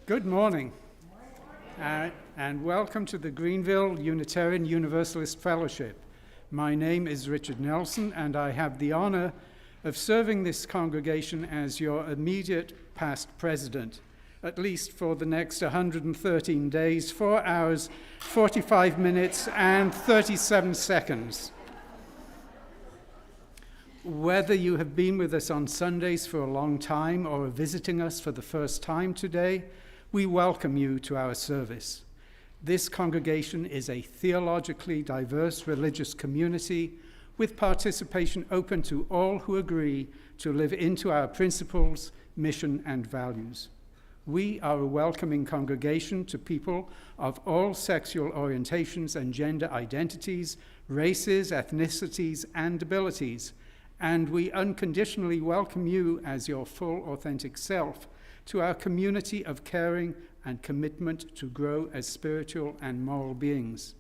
Good morning, and welcome to the Greenville Unitarian Universalist Fellowship. My name is Richard Nelson, and I have the honor of serving this congregation as your immediate past president, at least for the next 113 days, 4 hours, 45 minutes, and 37 seconds. Whether you have been with us on Sundays for a long time or are visiting us for the first time today, we welcome you to our service. This congregation is a theologically diverse religious community with participation open to all who agree to live into our principles, mission, and values. We are a welcoming congregation to people of all sexual orientations and gender identities, races, ethnicities, and abilities, and we unconditionally welcome you as your full, authentic self to our community of caring and commitment to grow as spiritual and moral beings.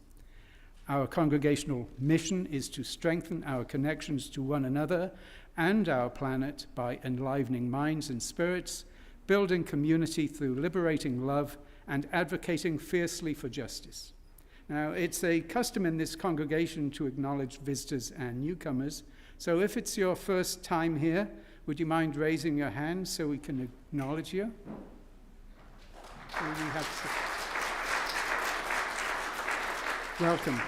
Our congregational mission is to strengthen our connections to one another and our planet by enlivening minds and spirits, building community through liberating love, and advocating fiercely for justice. Now, it's a custom in this congregation to acknowledge visitors and newcomers, so if it's your first time here, would you mind raising your hand so we can acknowledge you? Welcome.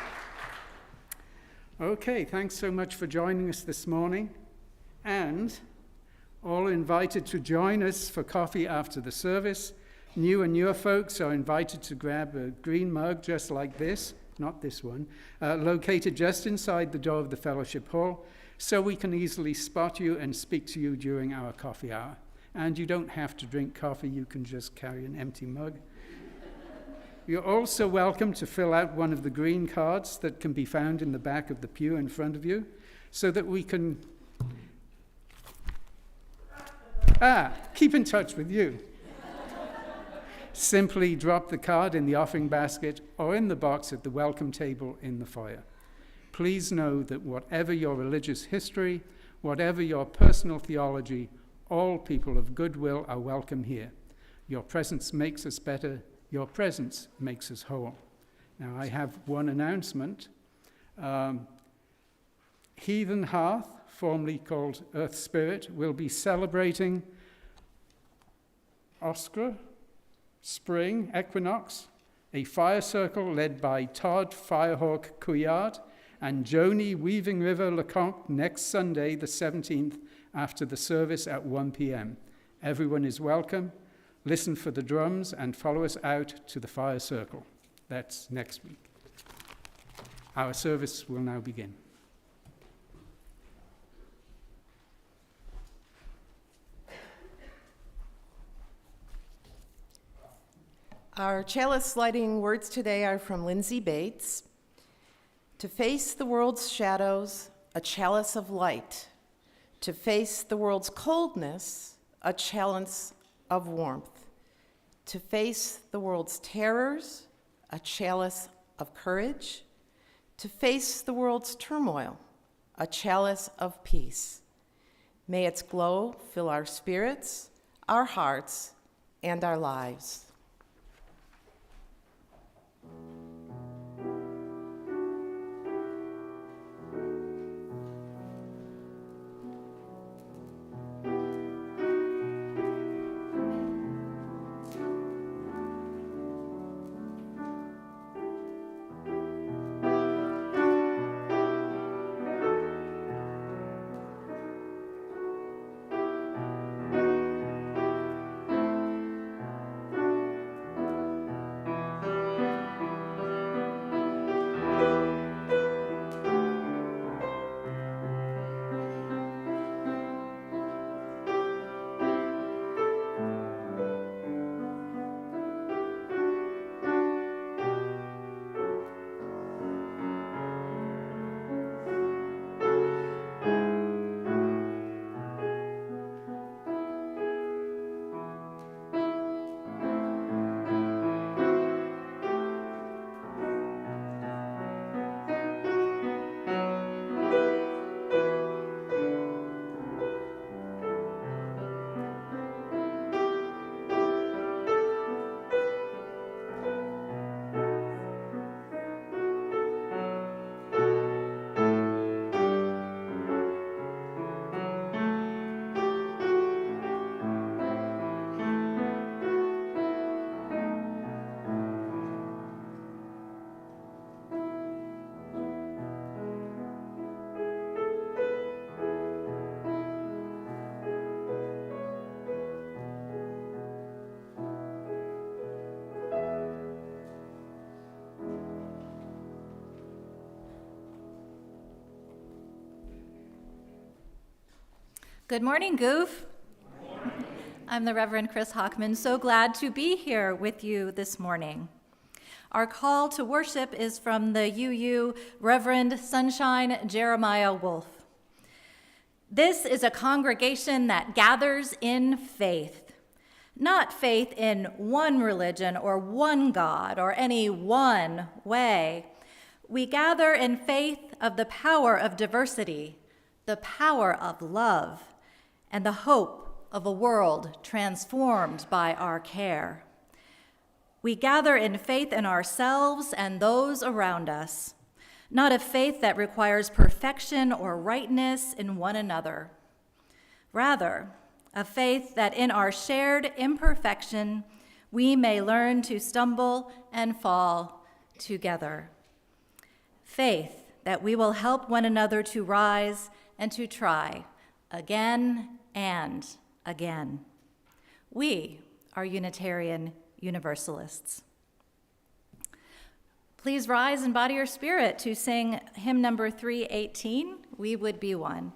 Okay, thanks so much for joining us this morning. And all invited to join us for coffee after the service. New and newer folks are invited to grab a green mug just like this, not this one, located just inside the door of the fellowship hall, so we can easily spot you and speak to you during our coffee hour. And you don't have to drink coffee, you can just carry an empty mug. You're also welcome to fill out one of the green cards that can be found in the back of the pew in front of you, so that we can keep in touch with you. Simply drop the card in the offering basket or in the box at the welcome table in the foyer. Please know that whatever your religious history, whatever your personal theology, all people of goodwill are welcome here. Your presence makes us better. Your presence makes us whole. Now, I have one announcement. Heathen Hearth, formerly called Earth Spirit, will be celebrating Oscar Spring Equinox, a fire circle led by Todd Firehawk Couillard and Joni Weaving River Leconte next Sunday, the 17th, after the service at 1 p.m. Everyone is welcome. Listen for the drums and follow us out to the fire circle. That's next week. Our service will now begin. Our chalice lighting words today are from Lindsay Bates. To face the world's shadows, a chalice of light. To face the world's coldness, a chalice of warmth. To face the world's terrors, a chalice of courage. To face the world's turmoil, a chalice of peace. May its glow fill our spirits, our hearts, and our lives. Good morning, Goof. I'm the Reverend Chris Hockman. So glad to be here with you this morning. Our call to worship is from the UU Reverend Sunshine Jeremiah Wolf. This is a congregation that gathers in faith, not faith in one religion or one God or any one way. We gather in faith of the power of diversity, the power of love, and the hope of a world transformed by our care. We gather in faith in ourselves and those around us, not a faith that requires perfection or rightness in one another. Rather, a faith that in our shared imperfection, we may learn to stumble and fall together. Faith that we will help one another to rise and to try again and again. We are Unitarian Universalists. Please rise in body or spirit to sing hymn number 318, We Would Be One.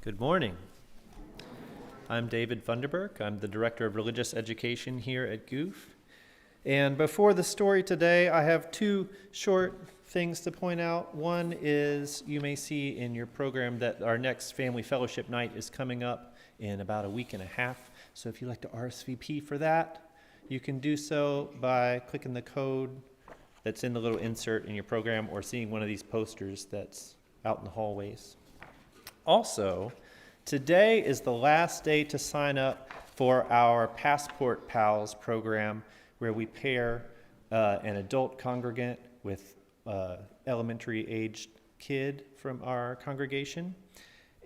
Good morning. I'm David Funderburk. I'm the Director of Religious Education here at Goof. And before the story today, I have two short things to point out. One is you may see in your program that our next Family Fellowship Night is coming up in about a week and a half. So if you'd like to RSVP for that, you can do so by clicking the code that's in the little insert in your program or seeing one of these posters that's out in the hallways. Also, today is the last day to sign up for our Passport Pals program, where we pair an adult congregant with elementary-aged kid from our congregation.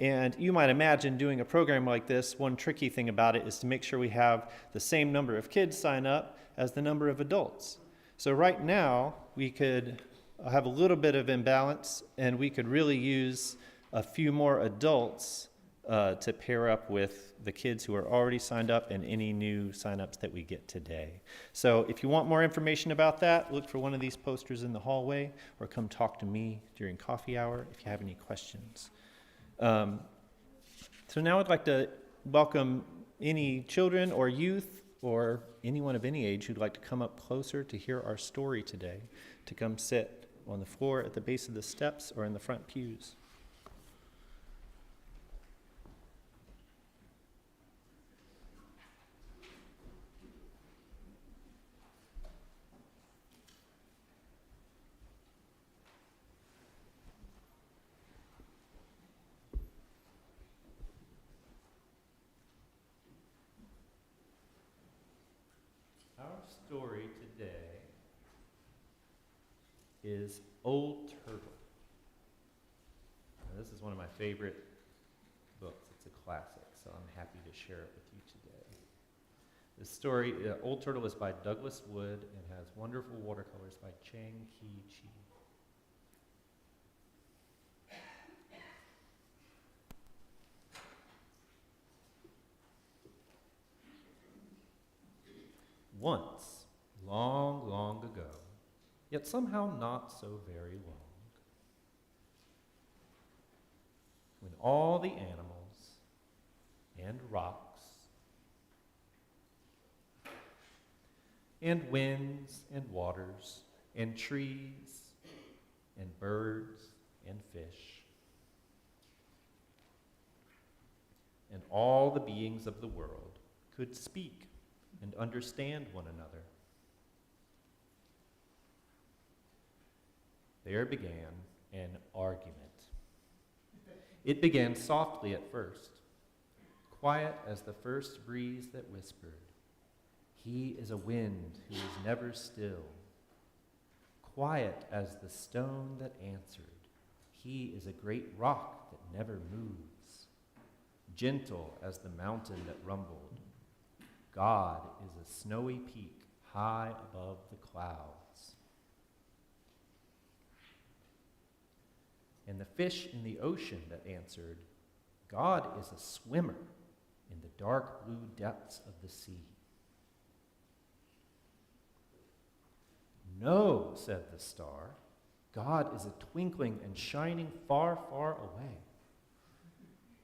And you might imagine doing a program like this, one tricky thing about it is to make sure we have the same number of kids sign up as the number of adults. So right now, we could have a little bit of imbalance, and we could really use a few more adults to pair up with the kids who are already signed up and any new signups that we get today. So if you want more information about that, look for one of these posters in the hallway or come talk to me during coffee hour if you have any questions. So now I'd like to welcome any children or youth or anyone of any age who'd like to come up closer to hear our story today, to come sit on the floor at the base of the steps or in the front pews. Our story today is Old Turtle. Now, this is one of my favorite books. It's a classic, so I'm happy to share it with you today. This story, Old Turtle, is by Douglas Wood and has wonderful watercolors by Chang Ki-chi. Once, long, long ago, yet somehow not so very long, when all the animals and rocks and winds and waters and trees and birds and fish and all the beings of the world could speak and understand one another, there began an argument. It began softly at first, quiet as the first breeze that whispered, "He is a wind who is never still," quiet as the stone that answered, "He is a great rock that never moves," gentle as the mountain that rumbled, "God is a snowy peak high above the clouds." And the fish in the ocean that answered, "God is a swimmer in the dark blue depths of the sea." "No," said the star, "God is a twinkling and shining far, far away."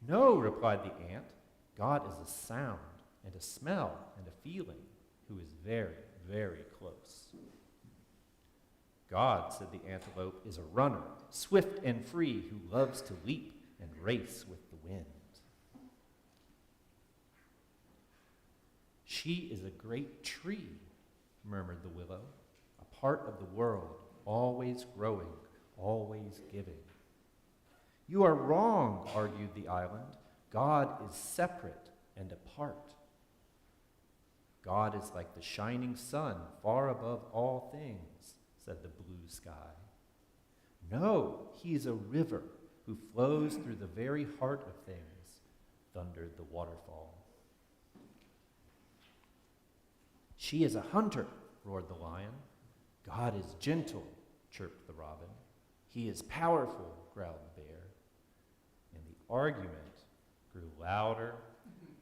"No," replied the ant, "God is a sound and a smell and a feeling who is very, very close." "God," said the antelope, "is a runner, swift and free, who loves to leap and race with the wind." "She is a great tree," murmured the willow, "a part of the world, always growing, always giving." "You are wrong," argued the island. "God is separate and apart." "God is like the shining sun, far above all things," said the blue sky. "No, he is a river who flows through the very heart of things," thundered the waterfall. "She is a hunter," roared the lion. "God is gentle," chirped the robin. "He is powerful," growled the bear. And the argument grew louder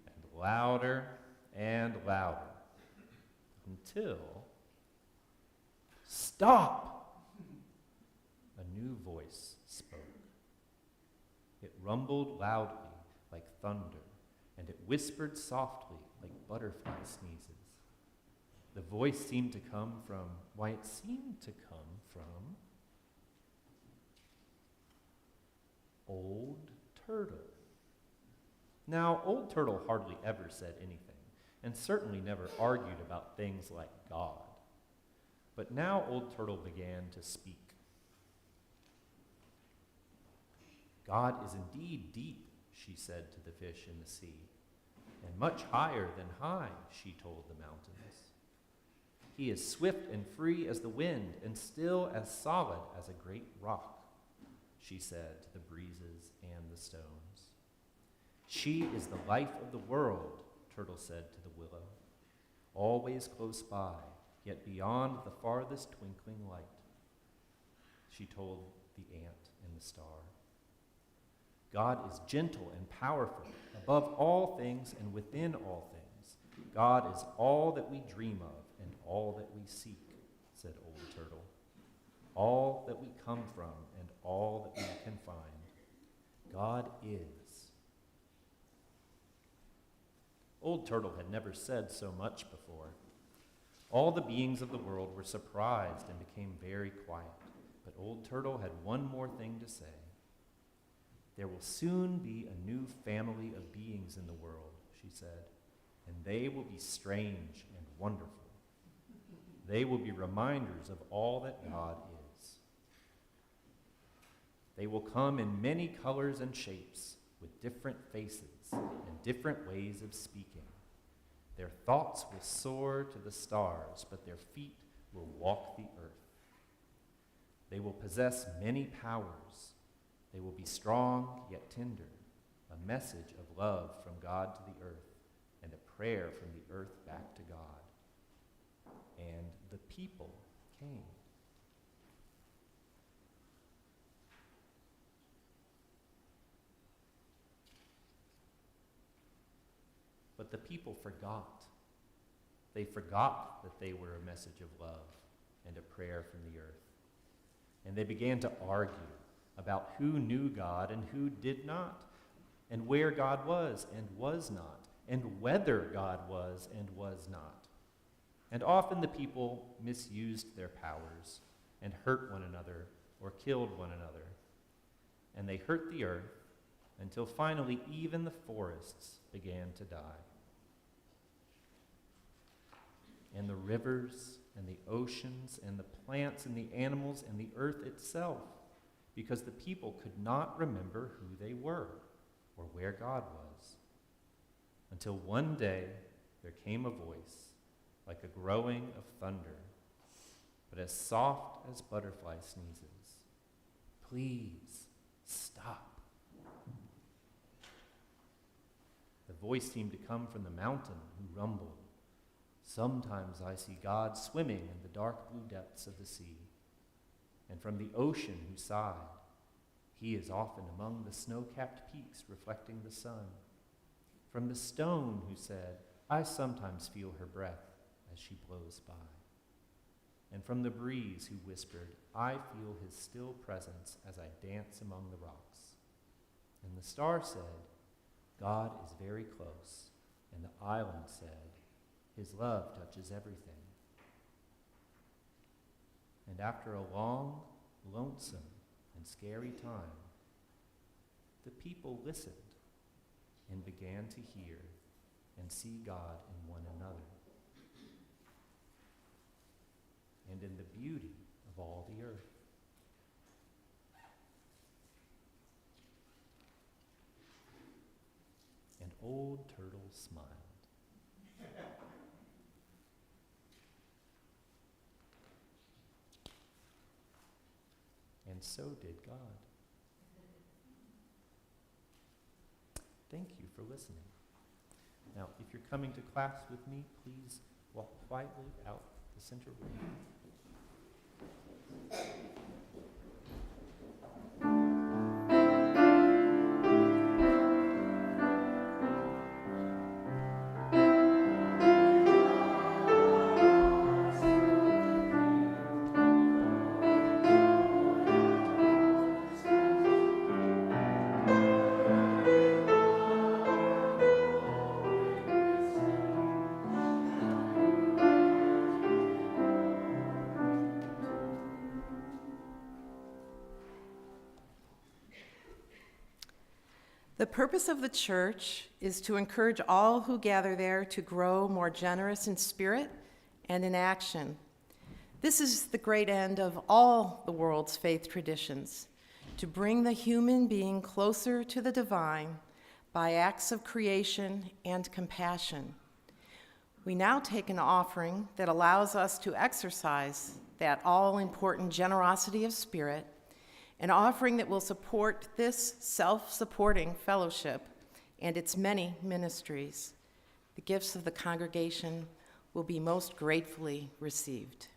and louder and louder until, "Stop!" a new voice spoke. It rumbled loudly like thunder, and it whispered softly like butterfly sneezes. The voice seemed to come from, Old Turtle. Now, Old Turtle hardly ever said anything, and certainly never argued about things like God. But now Old Turtle began to speak. "God is indeed deep," she said to the fish in the sea, "and much higher than high," she told the mountains. "He is swift and free as the wind, and still as solid as a great rock," she said to the breezes and the stones. "She is the life of the world," Turtle said to the willow, "always close by, yet beyond the farthest twinkling light," she told the ant and the star. "God is gentle and powerful, above all things and within all things. God is all that we dream of and all that we seek," said Old Turtle. "All that we come from and all that we can find. God is." Old Turtle had never said so much before. All the beings of the world were surprised and became very quiet. But Old Turtle had one more thing to say. There will soon be a new family of beings in the world, she said, and they will be strange and wonderful. They will be reminders of all that God is. They will come in many colors and shapes, with different faces and different ways of speaking. Their thoughts will soar to the stars, but their feet will walk the earth. They will possess many powers. They will be strong yet tender, a message of love from God to the earth, and a prayer from the earth back to God. And the people came. But the people forgot. They forgot that they were a message of love and a prayer from the earth. And they began to argue about who knew God and who did not, and where God was and was not, and whether God was and was not. And often the people misused their powers and hurt one another or killed one another. And they hurt the earth until finally even the forests began to die. And the rivers and the oceans and the plants and the animals and the earth itself, because the people could not remember who they were or where God was. Until one day there came a voice like a growing of thunder, but as soft as butterfly sneezes. Please stop. The voice seemed to come from the mountain who rumbled. Sometimes I see God swimming in the dark blue depths of the sea, and from the ocean who sighed. He is often among the snow-capped peaks reflecting the sun. From the stone who said, I sometimes feel her breath as she blows by. And from the breeze who whispered, I feel his still presence as I dance among the rocks. And the star said, God is very close. And the island said, his love touches everything. And after a long, lonesome, and scary time, the people listened and began to hear and see God in one another and in the beauty of all the earth. And Old Turtle smiled. And so did God. Thank you for listening. Now, if you're coming to class with me, please walk quietly out the center room. The purpose of the church is to encourage all who gather there to grow more generous in spirit and in action. This is the great end of all the world's faith traditions, to bring the human being closer to the divine by acts of creation and compassion. We now take an offering that allows us to exercise that all-important generosity of spirit, an offering that will support this self-supporting fellowship and its many ministries. The gifts of the congregation will be most gratefully received.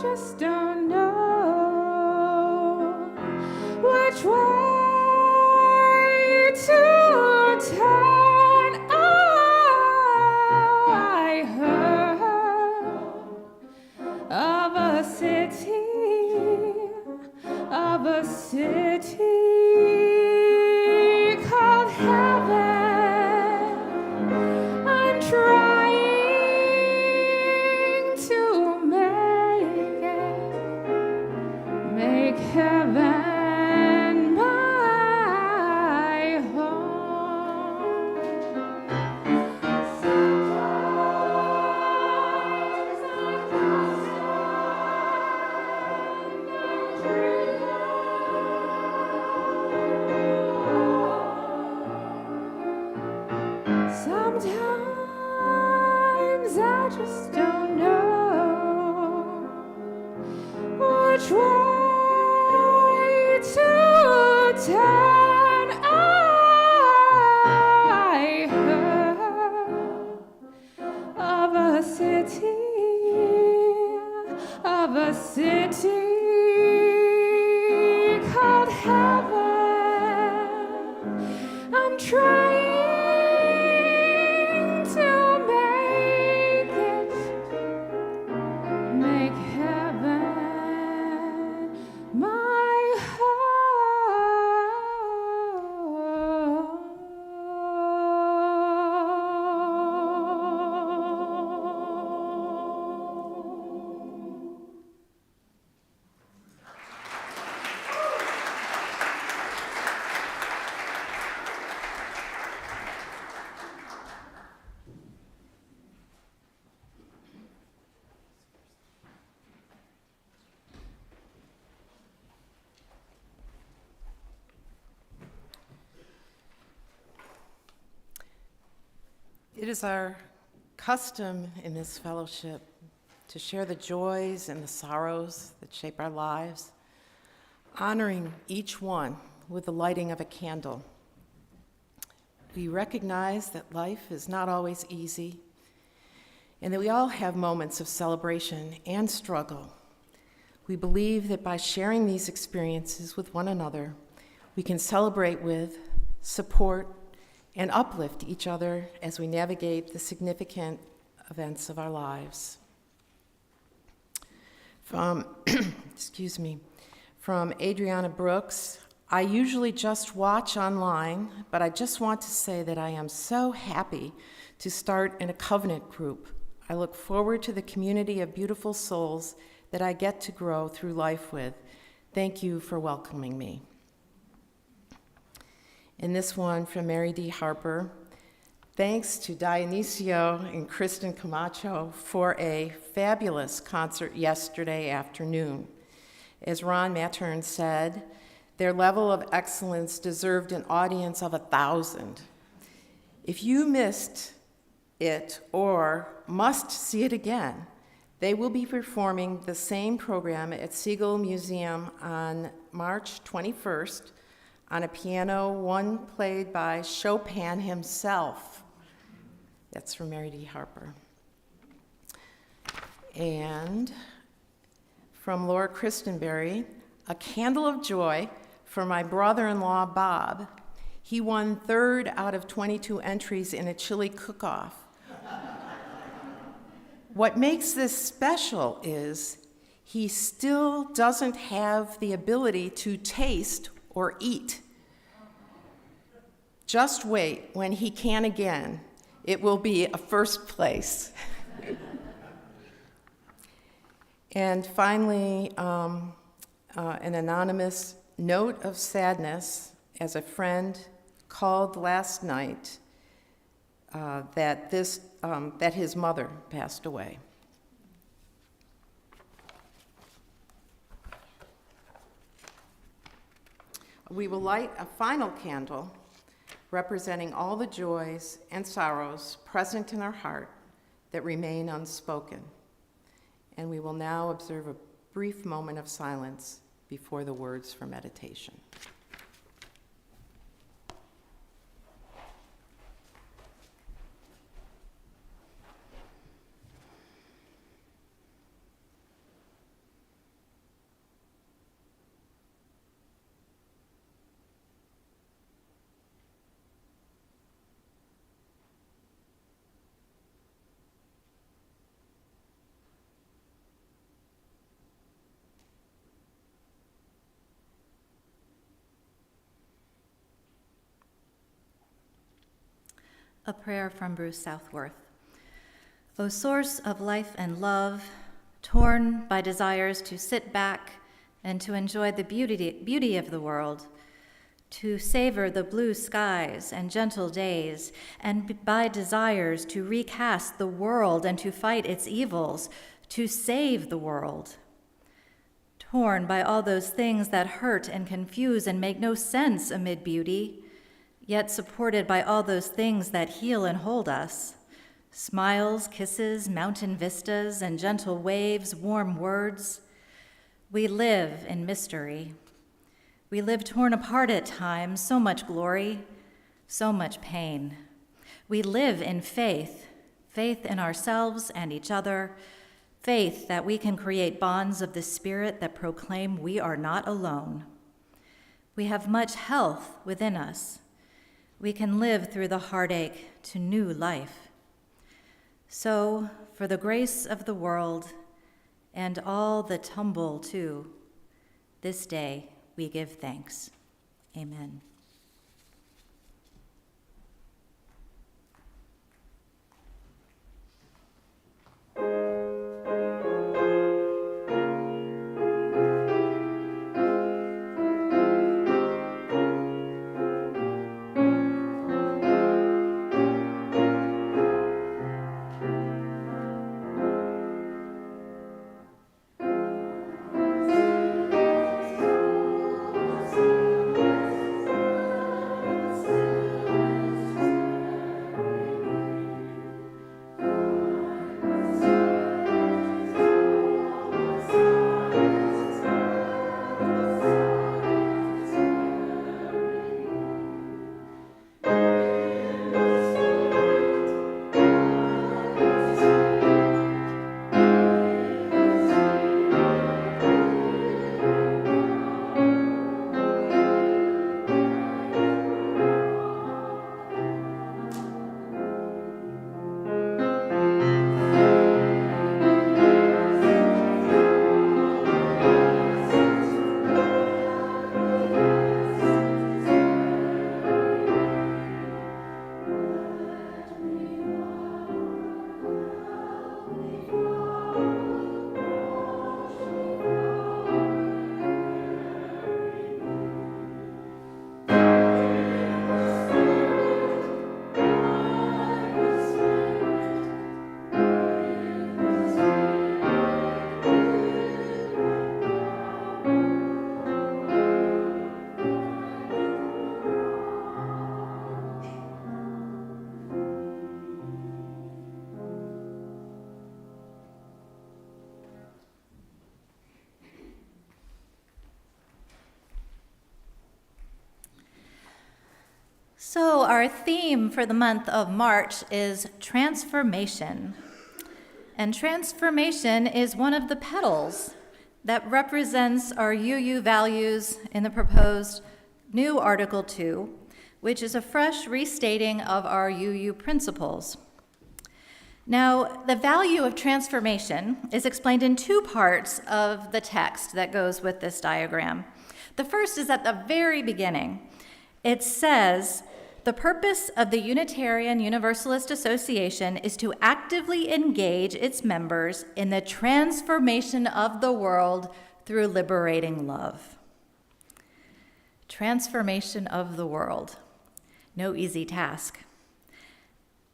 just don't know which way to turn. Oh, I heard of a city called heaven. I'm trying to make heaven my home. Sometimes I just don't know which way to turn. I heard of a city called heaven. I'm trying to make heaven my home. It is our custom in this fellowship to share the joys and the sorrows that shape our lives, honoring each one with the lighting of a candle. We recognize that life is not always easy, and that we all have moments of celebration and struggle. We believe that by sharing these experiences with one another, we can celebrate with, support, and uplift each other as we navigate the significant events of our lives. From Adriana Brooks, I usually just watch online, but I just want to say that I am so happy to start in a covenant group. I look forward to the community of beautiful souls that I get to grow through life with. Thank you for welcoming me. And this one from Mary D. Harper. Thanks to Dionisio and Kristen Camacho for a fabulous concert yesterday afternoon. As Ron Mattern said, their level of excellence deserved an audience of 1,000. If you missed it or must see it again, they will be performing the same program at Siegel Museum on March 21st on a piano, one played by Chopin himself. That's from Mary D. Harper. And from Laura Christenberry, a candle of joy for my brother-in-law, Bob. He won 3rd out of 22 entries in a chili cook-off. What makes this special is he still doesn't have the ability to taste or eat. Just wait, when he can again, it will be a first place. And finally, an anonymous note of sadness as a friend called last night that his mother passed away. We will light a final candle representing all the joys and sorrows present in our heart that remain unspoken. And we will now observe a brief moment of silence before the words for meditation. A prayer from Bruce Southworth. O source of life and love, torn by desires to sit back and to enjoy the beauty of the world, to savor the blue skies and gentle days, and by desires to recast the world and to fight its evils, to save the world. Torn by all those things that hurt and confuse and make no sense amid beauty, yet supported by all those things that heal and hold us. Smiles, kisses, mountain vistas, and gentle waves, warm words. We live in mystery. We live torn apart at times, so much glory, so much pain. We live in faith, faith in ourselves and each other, faith that we can create bonds of the Spirit that proclaim we are not alone. We have much health within us. We can live through the heartache to new life. So, for the grace of the world and all the tumble too, this day we give thanks. Amen. So our theme for the month of March is transformation. And transformation is one of the petals that represents our UU values in the proposed new Article 2, which is a fresh restating of our UU principles. Now, the value of transformation is explained in two parts of the text that goes with this diagram. The first is at the very beginning. It says, the purpose of the Unitarian Universalist Association is to actively engage its members in the transformation of the world through liberating love. Transformation of the world. No easy task.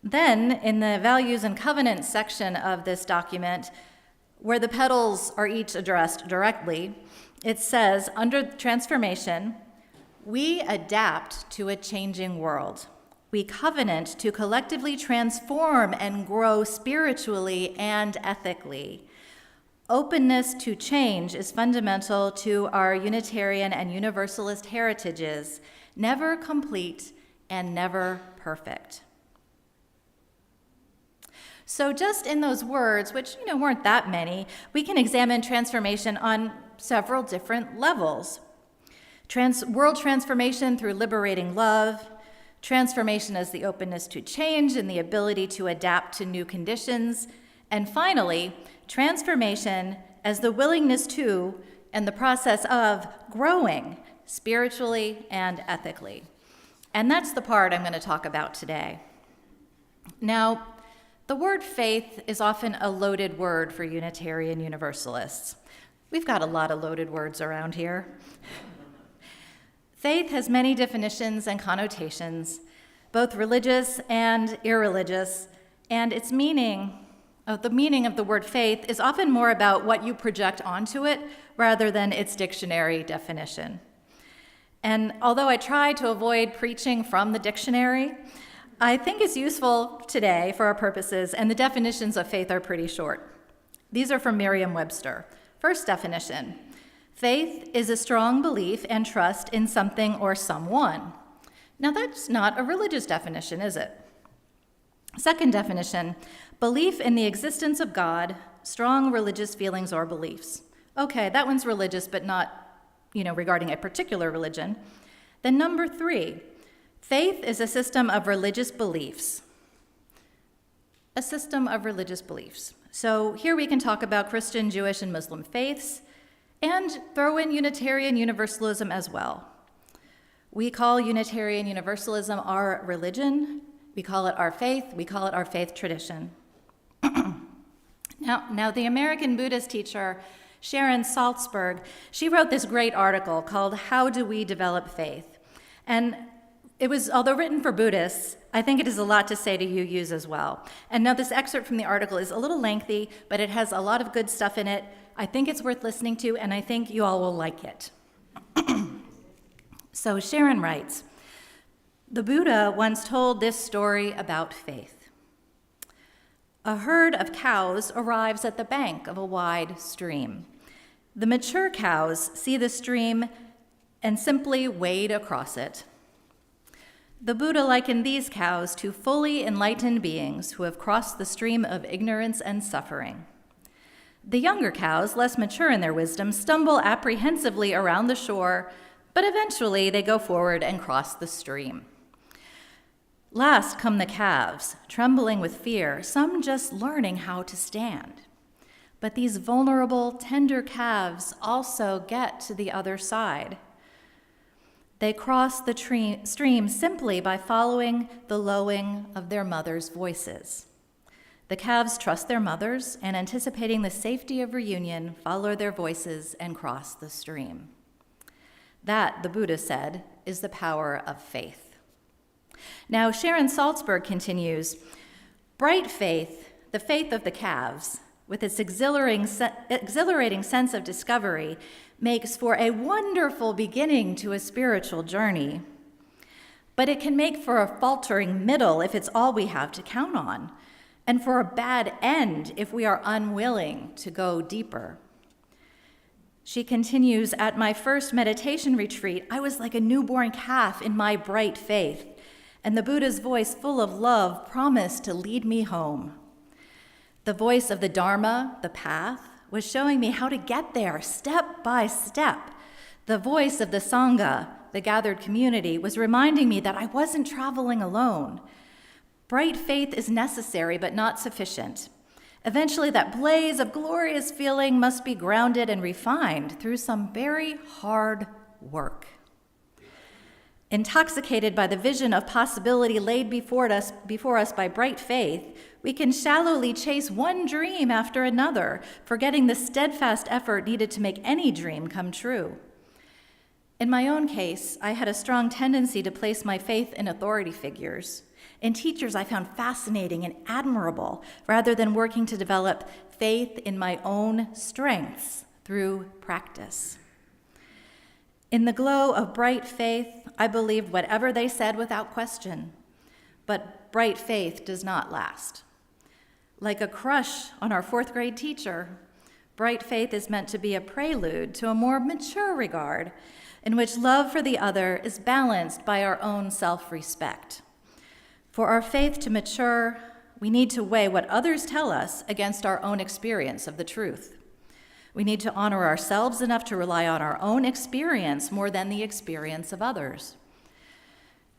Then, in the Values and Covenants section of this document, where the petals are each addressed directly, it says, under transformation, we adapt to a changing world. We covenant to collectively transform and grow spiritually and ethically. Openness to change is fundamental to our Unitarian and Universalist heritages, never complete and never perfect. So just in those words, which weren't that many, we can examine transformation on several different levels. World transformation through liberating love, transformation as the openness to change and the ability to adapt to new conditions, and finally, transformation as the willingness to and the process of growing spiritually and ethically. And that's the part I'm going to talk about today. Now, the word faith is often a loaded word for Unitarian Universalists. We've got a lot of loaded words around here. Faith has many definitions and connotations, both religious and irreligious, and its meaning, the meaning of the word faith is often more about what you project onto it rather than its dictionary definition. And although I try to avoid preaching from the dictionary, I think it's useful today for our purposes, and the definitions of faith are pretty short. These are from Merriam-Webster. First definition: faith is a strong belief and trust in something or someone. Now, that's not a religious definition, is it? Second definition: belief in the existence of God, strong religious feelings or beliefs. Okay, that one's religious, but not, regarding a particular religion. Then number 3, faith is a system of religious beliefs. A system of religious beliefs. So here we can talk about Christian, Jewish, and Muslim faiths, and throw in Unitarian Universalism as well. We call Unitarian Universalism our religion. We call it our faith. We call it our faith tradition. Now, the American Buddhist teacher Sharon Salzberg, she wrote this great article called "How Do We Develop Faith?" And it was, although written for Buddhists, I think it is a lot to say to UUs as well. And now this excerpt from the article is a little lengthy, but it has a lot of good stuff in it. I think it's worth listening to, and I think you all will like it. So Sharon writes, "The Buddha once told this story about faith. A herd of cows arrives at the bank of a wide stream. The mature cows see the stream and simply wade across it. The Buddha likened these cows to fully enlightened beings who have crossed the stream of ignorance and suffering. The younger cows, less mature in their wisdom, stumble apprehensively around the shore, but eventually they go forward and cross the stream. Last come the calves, trembling with fear, some just learning how to stand. But these vulnerable, tender calves also get to the other side. They cross the stream simply by following the lowing of their mothers' voices. The calves trust their mothers and, anticipating the safety of reunion, follow their voices and cross the stream. That," the Buddha said, "is the power of faith." Now, Sharon Salzberg continues, "Bright faith, the faith of the calves, with its exhilarating sense of discovery, makes for a wonderful beginning to a spiritual journey. But it can make for a faltering middle if it's all we have to count on, and for a bad end if we are unwilling to go deeper." She continues, "At my first meditation retreat, I was like a newborn calf in my bright faith, and the Buddha's voice, full of love, promised to lead me home. The voice of the Dharma, the path, was showing me how to get there step by step. The voice of the Sangha, the gathered community, was reminding me that I wasn't traveling alone. Bright faith is necessary but not sufficient. Eventually, that blaze of glorious feeling must be grounded and refined through some very hard work. Intoxicated by the vision of possibility laid before us by bright faith, we can shallowly chase one dream after another, forgetting the steadfast effort needed to make any dream come true. In my own case, I had a strong tendency to place my faith in authority figures, in teachers I found fascinating and admirable, rather than working to develop faith in my own strengths through practice. In the glow of bright faith, I believed whatever they said without question. But bright faith does not last. Like a crush on our 4th grade teacher, bright faith is meant to be a prelude to a more mature regard, in which love for the other is balanced by our own self-respect. For our faith to mature, we need to weigh what others tell us against our own experience of the truth. We need to honor ourselves enough to rely on our own experience more than the experience of others.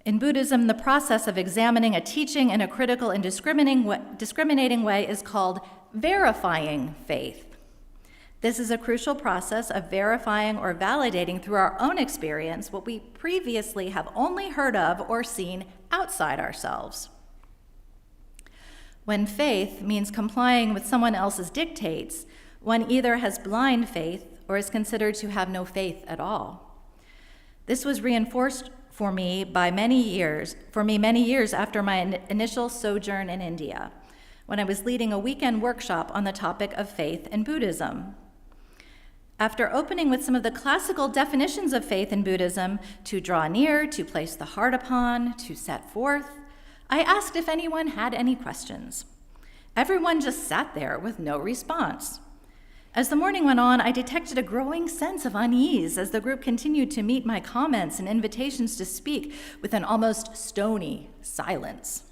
In Buddhism, the process of examining a teaching in a critical and discriminating way is called verifying faith. This is a crucial process of verifying or validating through our own experience what we previously have only heard of or seen outside ourselves. When faith means complying with someone else's dictates, one either has blind faith or is considered to have no faith at all. This was reinforced for me many years after my initial sojourn in India, when I was leading a weekend workshop on the topic of faith in Buddhism. After opening with some of the classical definitions of faith in Buddhism, to draw near, to place the heart upon, to set forth, I asked if anyone had any questions. Everyone just sat there with no response. As the morning went on, I detected a growing sense of unease as the group continued to meet my comments and invitations to speak with an almost stony silence.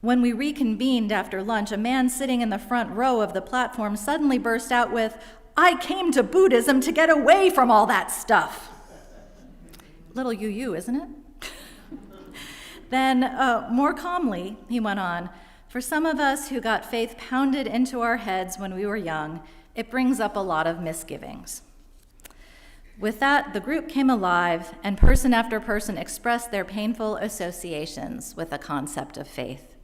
When we reconvened after lunch, a man sitting in the front row of the platform suddenly burst out with, "I came to Buddhism to get away from all that stuff." Little you, isn't it? Then, more calmly, he went on, "For some of us who got faith pounded into our heads when we were young, it brings up a lot of misgivings." With that, the group came alive, and person after person expressed their painful associations with the concept of faith.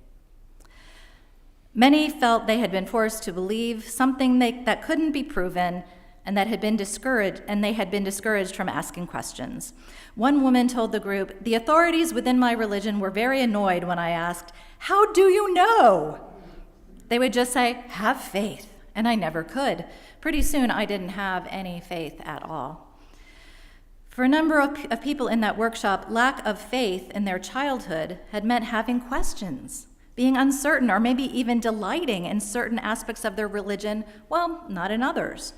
Many felt they had been forced to believe something that couldn't be proven, and they had been discouraged from asking questions. One woman told the group, "The authorities within my religion were very annoyed when I asked, 'How do you know?' They would just say, 'Have faith,' and I never could. Pretty soon I didn't have any faith at all." For a number of people in that workshop, lack of faith in their childhood had meant having questions, being uncertain, or maybe even delighting in certain aspects of their religion, well, not in others.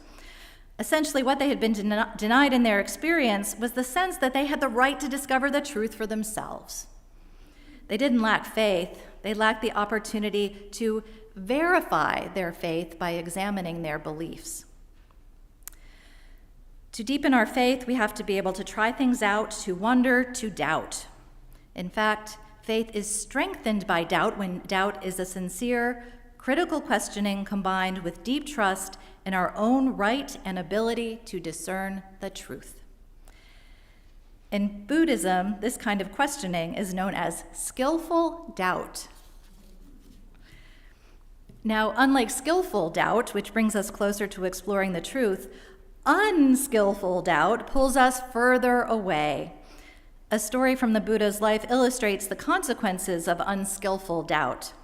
Essentially, what they had been denied in their experience was the sense that they had the right to discover the truth for themselves. They didn't lack faith, they lacked the opportunity to verify their faith by examining their beliefs. To deepen our faith, we have to be able to try things out, to wonder, to doubt. In fact, faith is strengthened by doubt when doubt is a sincere, critical questioning combined with deep trust in our own right and ability to discern the truth. In Buddhism, this kind of questioning is known as skillful doubt. Now, unlike skillful doubt, which brings us closer to exploring the truth, unskillful doubt pulls us further away. A story from the Buddha's life illustrates the consequences of unskillful doubt.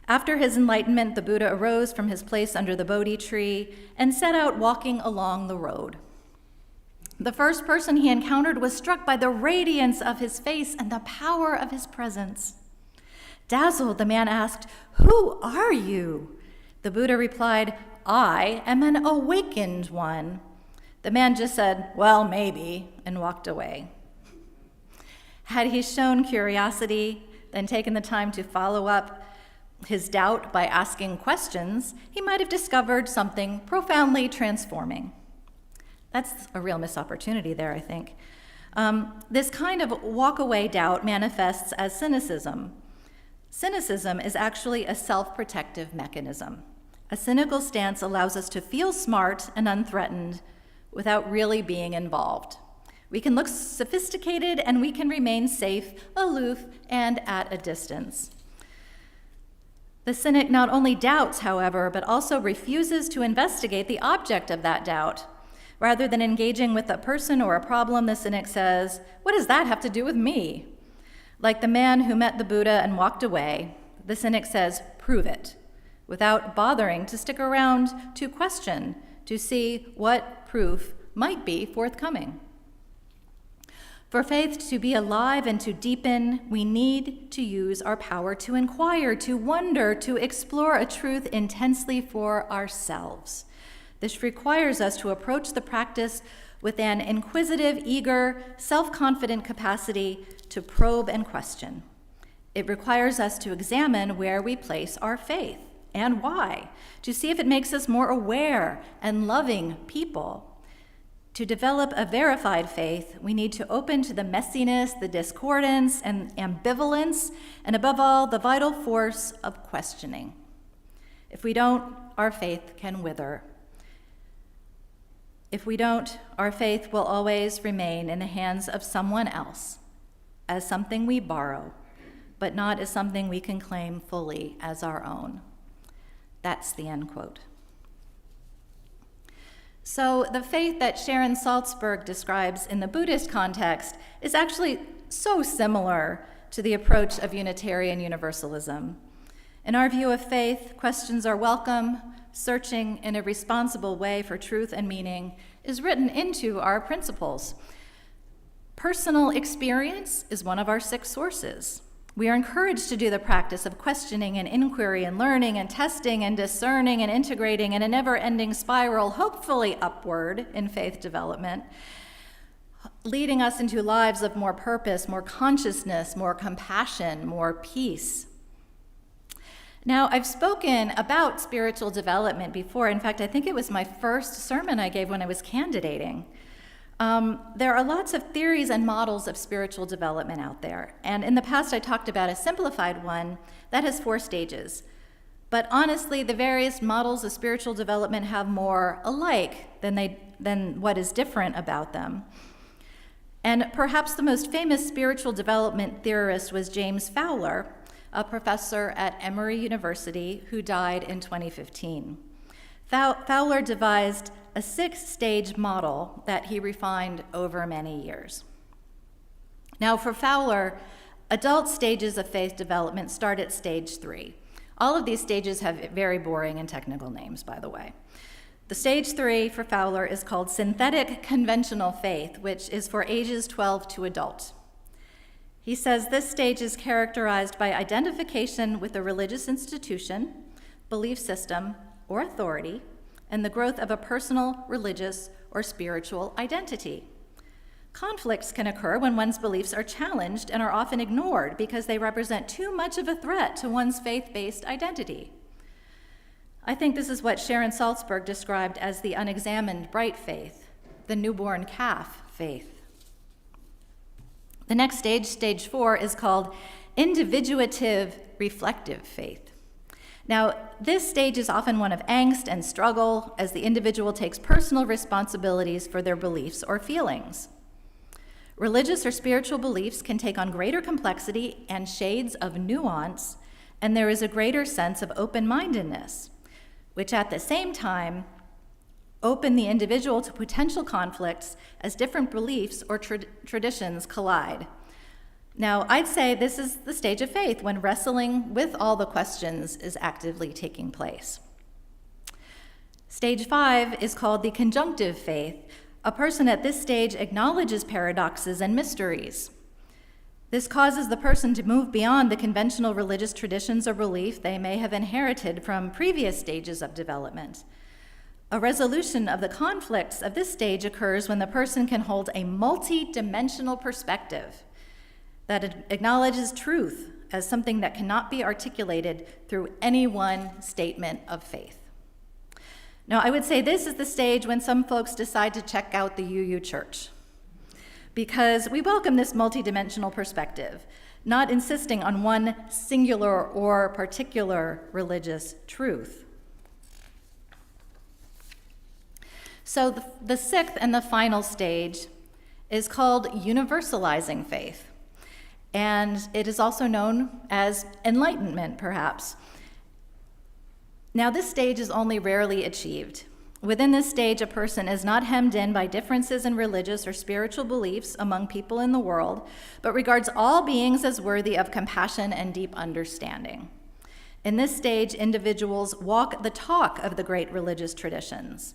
After his enlightenment, the Buddha arose from his place under the Bodhi tree and set out walking along the road. The first person he encountered was struck by the radiance of his face and the power of his presence. Dazzled, the man asked, "Who are you?" The Buddha replied, "I am an awakened one." The man just said, "Well, maybe," and walked away. Had he shown curiosity, then taken the time to follow up his doubt by asking questions, he might have discovered something profoundly transforming. That's a real missed opportunity there, I think. This kind of walk-away doubt manifests as cynicism. Cynicism is actually a self-protective mechanism. A cynical stance allows us to feel smart and unthreatened without really being involved. We can look sophisticated and we can remain safe, aloof, and at a distance. The cynic not only doubts, however, but also refuses to investigate the object of that doubt. Rather than engaging with a person or a problem, the cynic says, "What does that have to do with me?" Like the man who met the Buddha and walked away, the cynic says, "Prove it," without bothering to stick around to question, to see what proof might be forthcoming. For faith to be alive and to deepen, we need to use our power to inquire, to wonder, to explore a truth intensely for ourselves. This requires us to approach the practice with an inquisitive, eager, self-confident capacity to probe and question. It requires us to examine where we place our faith and why, to see if it makes us more aware and loving people. To develop a verified faith, we need to open to the messiness, the discordance, and ambivalence, and above all, the vital force of questioning. If we don't, our faith can wither. If we don't, our faith will always remain in the hands of someone else, as something we borrow, but not as something we can claim fully as our own. That's the end quote. So the faith that Sharon Salzberg describes in the Buddhist context is actually so similar to the approach of Unitarian Universalism. In our view of faith, questions are welcome. Searching in a responsible way for truth and meaning is written into our principles. Personal experience is one of our 6 sources. We are encouraged to do the practice of questioning and inquiry and learning and testing and discerning and integrating in a never-ending spiral, hopefully upward in faith development, leading us into lives of more purpose, more consciousness, more compassion, more peace. Now, I've spoken about spiritual development before. In fact, I think it was my first sermon I gave when I was candidating. There are lots of theories and models of spiritual development out there. And in the past, I talked about a simplified one that has 4 stages. But honestly, the various models of spiritual development have more alike than what is different about them. And perhaps the most famous spiritual development theorist was James Fowler, a professor at Emory University who died in 2015. Fowler devised a 6-stage model that he refined over many years. Now, for Fowler, adult stages of faith development start at stage 3. All of these stages have very boring and technical names, by the way. The stage 3 for Fowler is called synthetic conventional faith, which is for ages 12 to adult. He says this stage is characterized by identification with a religious institution, belief system, or authority, and the growth of a personal, religious, or spiritual identity. Conflicts can occur when one's beliefs are challenged and are often ignored because they represent too much of a threat to one's faith-based identity. I think this is what Sharon Salzberg described as the unexamined bright faith, the newborn calf faith. The next stage, stage 4, is called individuative reflective faith. Now, this stage is often one of angst and struggle as the individual takes personal responsibilities for their beliefs or feelings. Religious or spiritual beliefs can take on greater complexity and shades of nuance, and there is a greater sense of open-mindedness, which at the same time open the individual to potential conflicts as different beliefs or traditions collide. Now, I'd say this is the stage of faith when wrestling with all the questions is actively taking place. Stage 5 is called the conjunctive faith. A person at this stage acknowledges paradoxes and mysteries. This causes the person to move beyond the conventional religious traditions or belief they may have inherited from previous stages of development. A resolution of the conflicts of this stage occurs when the person can hold a multi-dimensional perspective that acknowledges truth as something that cannot be articulated through any one statement of faith. Now, I would say this is the stage when some folks decide to check out the UU Church, because we welcome this multidimensional perspective, not insisting on one singular or particular religious truth. So the 6th and the final stage is called Universalizing Faith, and it is also known as enlightenment, perhaps. Now, this stage is only rarely achieved. Within this stage, a person is not hemmed in by differences in religious or spiritual beliefs among people in the world, but regards all beings as worthy of compassion and deep understanding. In this stage, individuals walk the talk of the great religious traditions.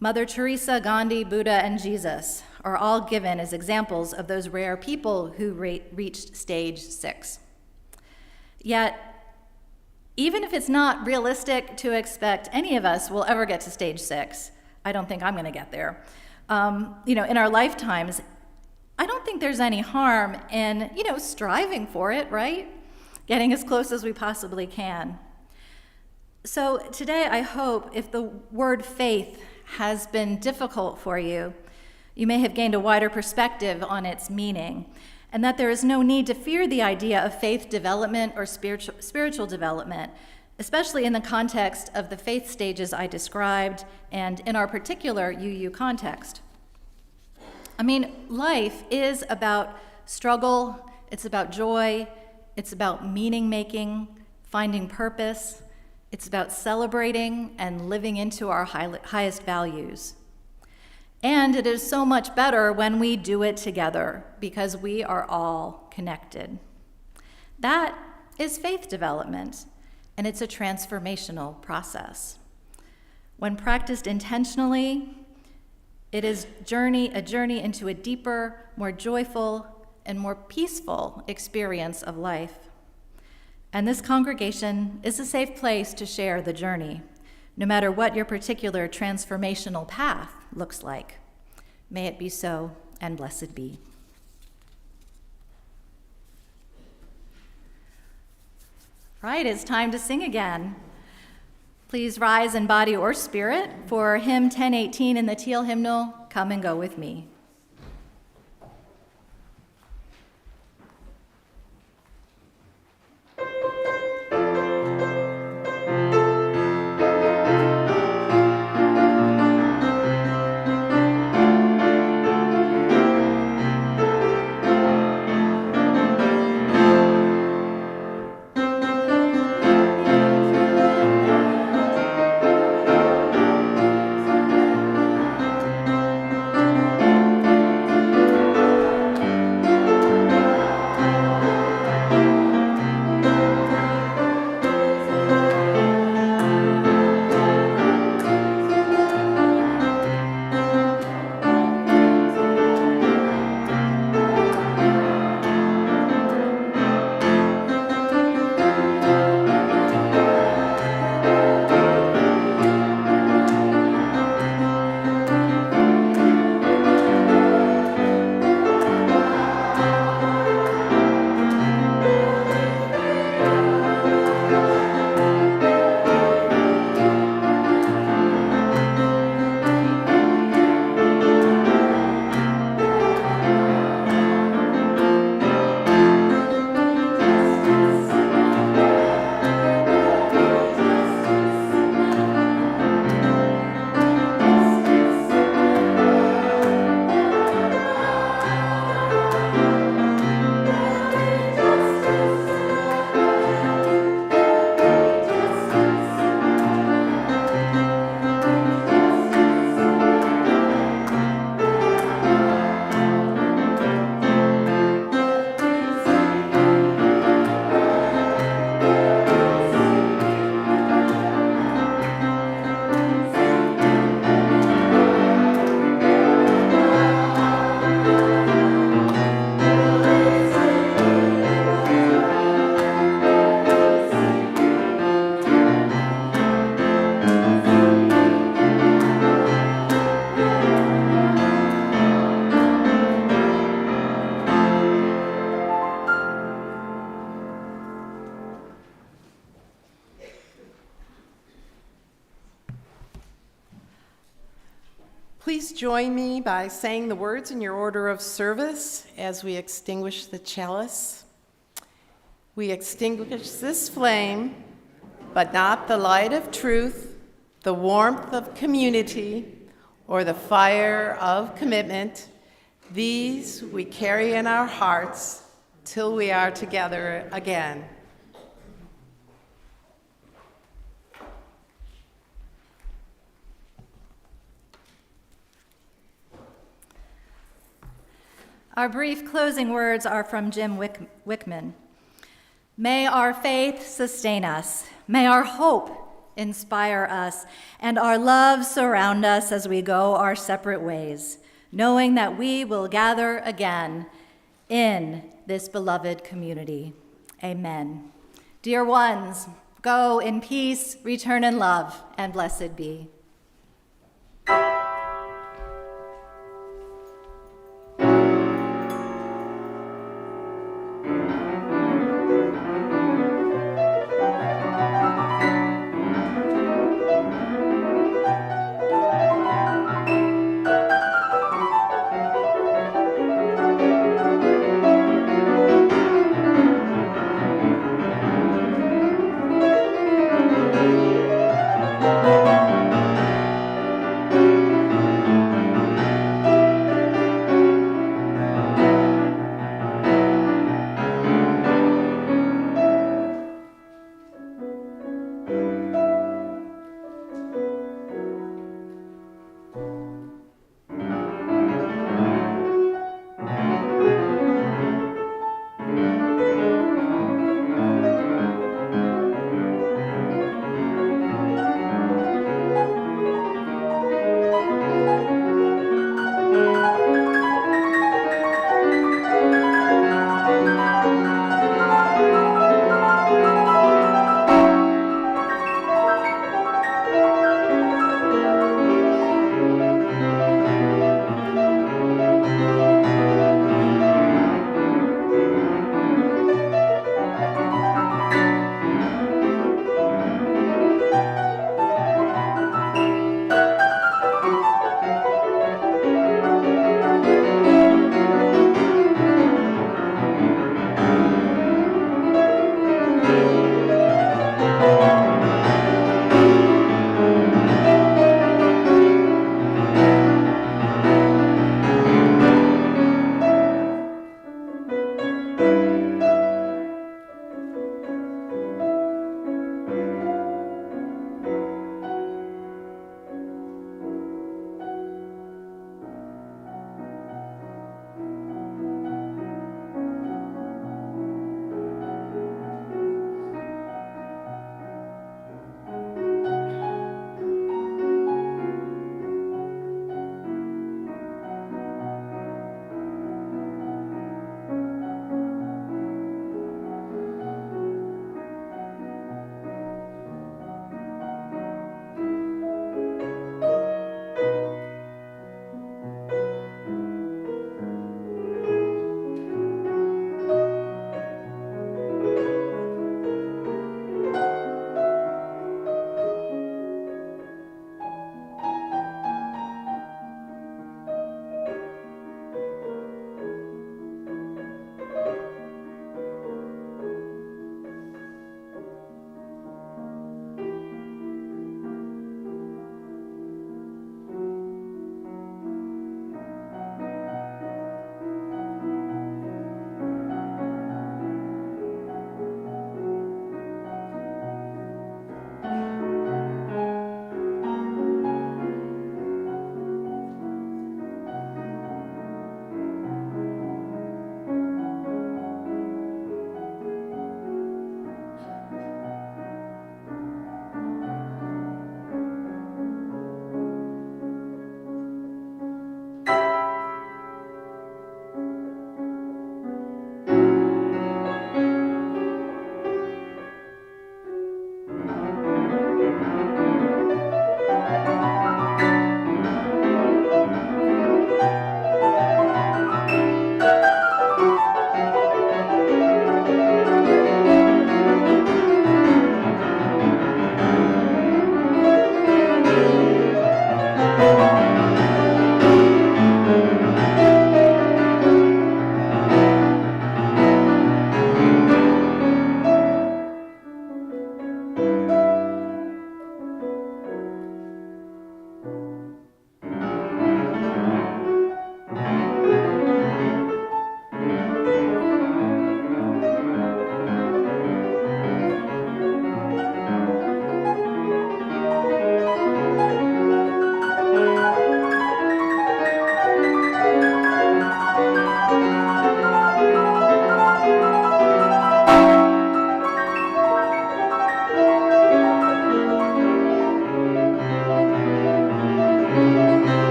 Mother Teresa, Gandhi, Buddha, and Jesus are all given as examples of those rare people who reached stage 6. Yet, even if it's not realistic to expect any of us will ever get to stage 6, I don't think I'm going to get there. In our lifetimes, I don't think there's any harm in, striving for it, right? Getting as close as we possibly can. So today, I hope if the word faith has been difficult for you, you may have gained a wider perspective on its meaning, and that there is no need to fear the idea of faith development or spiritual development, especially in the context of the faith stages I described and in our particular UU context. Life is about struggle, it's about joy, It's about meaning making, finding purpose. It's about celebrating and living into our highest values. And it is so much better when we do it together because we are all connected. That is faith development, and it's a transformational process. When practiced intentionally, it is a journey into a deeper, more joyful, and more peaceful experience of life. And this congregation is a safe place to share the journey, no matter what your particular transformational path looks like. May it be so, and blessed be. Right, it's time to sing again. Please rise in body or spirit for hymn 1018 in the Teal hymnal, Come and Go With Me. Please join me by saying the words in your order of service as we extinguish the chalice. We extinguish this flame, but not the light of truth, the warmth of community, or the fire of commitment. These we carry in our hearts till we are together again. Our brief closing words are from Jim Wickman. May our faith sustain us. May our hope inspire us, and our love surround us as we go our separate ways, knowing that we will gather again in this beloved community. Amen. Dear ones, go in peace, return in love, and blessed be.